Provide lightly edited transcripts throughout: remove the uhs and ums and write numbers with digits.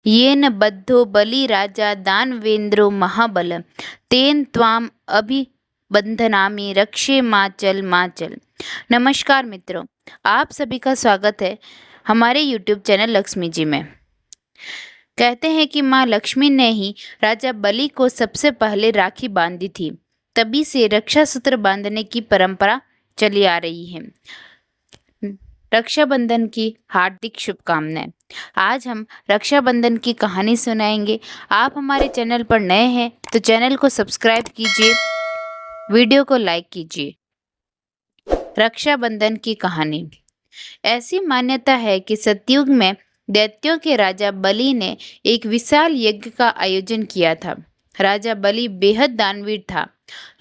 येन बद्धो बलिराजा दानवेन्द्रो महाबल तेन त्वाम अभिबंधनामि रक्षे माचल माचल। नमस्कार मित्रों, आप सभी का स्वागत है हमारे YouTube चैनल लक्ष्मी जी में। कहते हैं कि माँ लक्ष्मी ने ही राजा बलि को सबसे पहले राखी बांधी थी। तभी से रक्षा सूत्र बांधने की परंपरा चली आ रही है। रक्षाबंधन की हार्दिक शुभकामनाएं। आज हम रक्षाबंधन की कहानी सुनाएंगे। आप हमारे चैनल पर नए हैं तो चैनल को सब्सक्राइब कीजिए, वीडियो को लाइक कीजिए। रक्षाबंधन की कहानी। ऐसी मान्यता है कि सतयुग में दैत्यों के राजा बलि ने एक विशाल यज्ञ का आयोजन किया था। राजा बलि बेहद दानवीर था,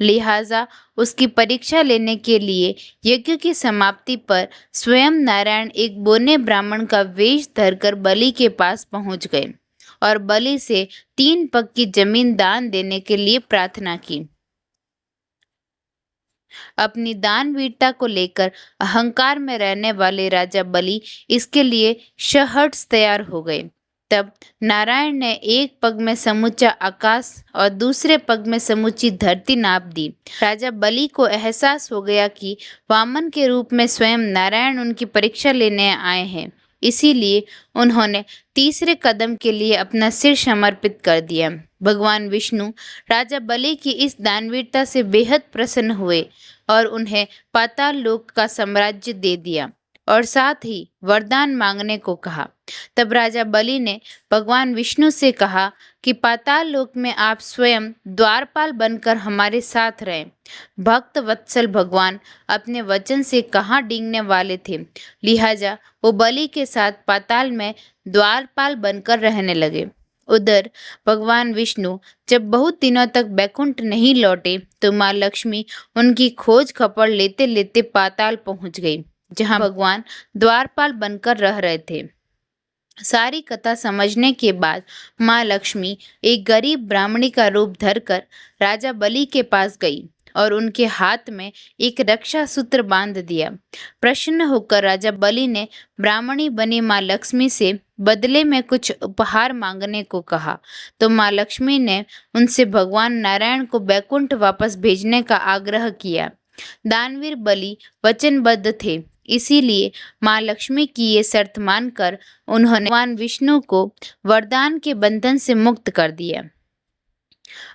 लिहाजा उसकी परीक्षा लेने के लिए यज्ञ की समाप्ति पर स्वयं नारायण एक बोने ब्राह्मण का वेश धरकर बलि के पास पहुंच गए और बलि से 3 पग की जमीन दान देने के लिए प्रार्थना की। अपनी दानवीरता को लेकर अहंकार में रहने वाले राजा बलि इसके लिए सहर्ष तैयार हो गए। तब नारायण ने एक पग में समूचा आकाश और दूसरे पग में समूची धरती नाप दी। राजा बलि को एहसास हो गया कि वामन के रूप में स्वयं नारायण उनकी परीक्षा लेने आए हैं, इसीलिए उन्होंने तीसरे कदम के लिए अपना सिर समर्पित कर दिया। भगवान विष्णु राजा बलि की इस दानवीरता से बेहद प्रसन्न हुए और उन्हें पाताल लोक का साम्राज्य दे दिया और साथ ही वरदान मांगने को कहा। तब राजा बलि ने भगवान विष्णु से कहा कि पाताल लोक में आप स्वयं द्वारपाल बनकर हमारे साथ रहें। भक्त वत्सल भगवान अपने वचन से कहाँ डिगने वाले थे, लिहाजा वो बलि के साथ पाताल में द्वारपाल बनकर रहने लगे। उधर भगवान विष्णु जब बहुत दिनों तक बैकुंठ नहीं लौटे तो माँ लक्ष्मी उनकी खोज खबर लेते लेते पाताल पहुंच गई, जहां भगवान द्वारपाल बनकर रह रहे थे। सारी कथा समझने के बाद माँ लक्ष्मी एक गरीब ब्राह्मणी का रूप धरकर राजा बलि के पास गई और उनके हाथ में एक रक्षा सूत्र बांध दिया। प्रसन्न होकर राजा बलि ने ब्राह्मणी बनी माँ लक्ष्मी से बदले में कुछ उपहार मांगने को कहा, तो माँ लक्ष्मी ने उनसे भगवान नारायण को बैकुंठ वापस भेजने का आग्रह किया। दानवीर बलि वचनबद्ध थे, इसीलिए माँ लक्ष्मी की ये शर्त मानकर उन्होंने भगवान विष्णु को वरदान के बंधन से मुक्त कर दिया।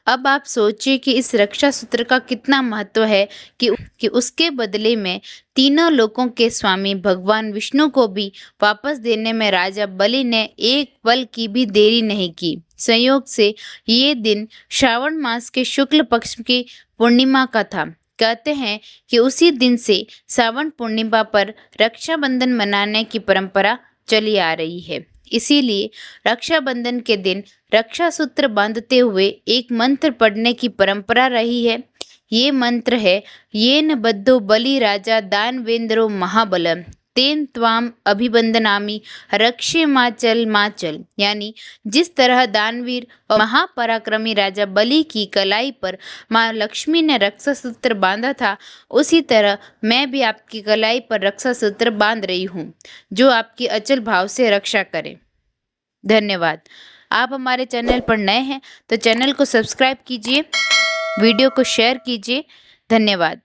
अब आप सोचिए कि इस रक्षा सूत्र का कितना महत्व है कि उसके बदले में तीनों लोकों के स्वामी भगवान विष्णु को भी वापस देने में राजा बलि ने एक पल की भी देरी नहीं की। संयोग से ये दिन श्रावण मास के शुक्ल पक्ष की पूर्णिमा का था। कहते हैं कि उसी दिन से सावन पूर्णिमा पर रक्षाबंधन मनाने की परंपरा चली आ रही है। इसीलिए रक्षाबंधन के दिन रक्षा सूत्र बांधते हुए एक मंत्र पढ़ने की परंपरा रही है। ये मंत्र है, येन बद्धो बलि राजा दानवेन्द्रो महाबल तेन त्वाम अभिबंधनामि रक्षे माचल माचल। यानी जिस तरह दानवीर और महापराक्रमी राजा बलि की कलाई पर माँ लक्ष्मी ने रक्षा सूत्र बांधा था, उसी तरह मैं भी आपकी कलाई पर रक्षा सूत्र बांध रही हूँ, जो आपकी अचल भाव से रक्षा करे। धन्यवाद। आप हमारे चैनल पर नए हैं तो चैनल को सब्सक्राइब कीजिए, वीडियो को शेयर कीजिए। धन्यवाद।